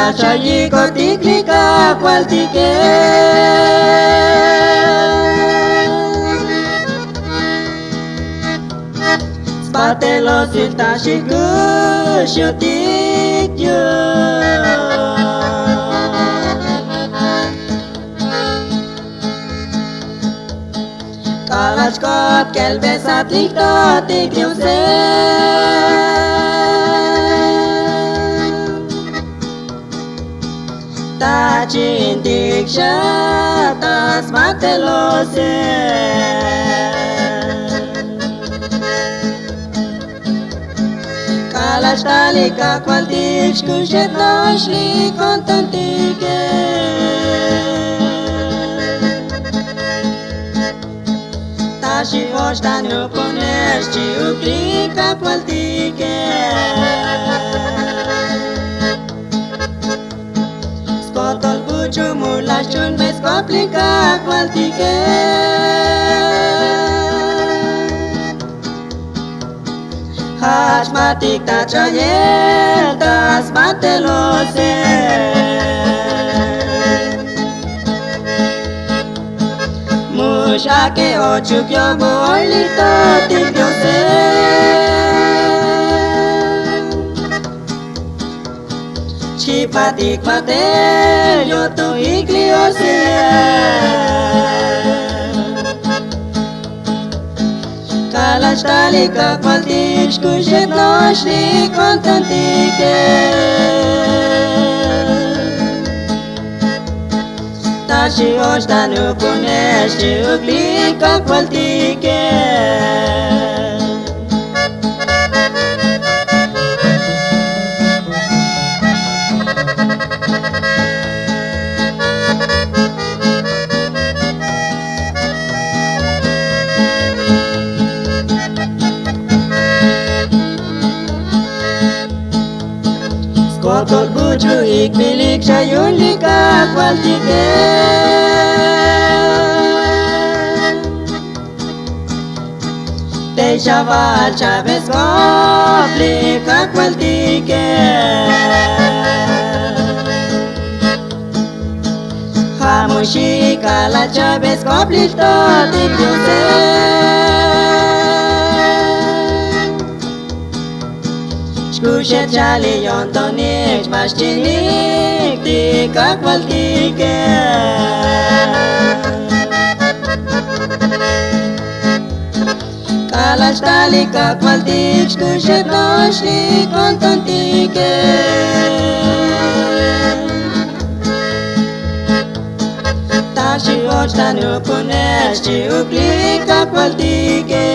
Tachayi kotiklika kwaltike Spatelo siltashiku shotikyo Kalachkot kelbesat liktotik yuse Tachintik shatas matelose Kalashtalika kwaltik shkushet noshli kontantike Tashi oshtanu poneshchi uklika kwaltike Skotol buchu mulashchun bez komplika kwaltike Hashmatik tachayel tas matelose Mushake ochukyo boilito tikyose Chipatik matel yoto ikliose Kalashtalika kwaltik shkushet noshli kontantike Tashi oshtanu puneshchi uklika kwaltike Skotol buchu ikmilik shayunlika kwaltike Teishaval Chavez komplika kwaltike Hamushika la Chavez komplito tikyose Shkushet chali yontonik mashchinik tika kwaltike Kalashtalika kwaltik shkushet noshli kontantike Tashi oshtanu puneshchi uklika kwaltike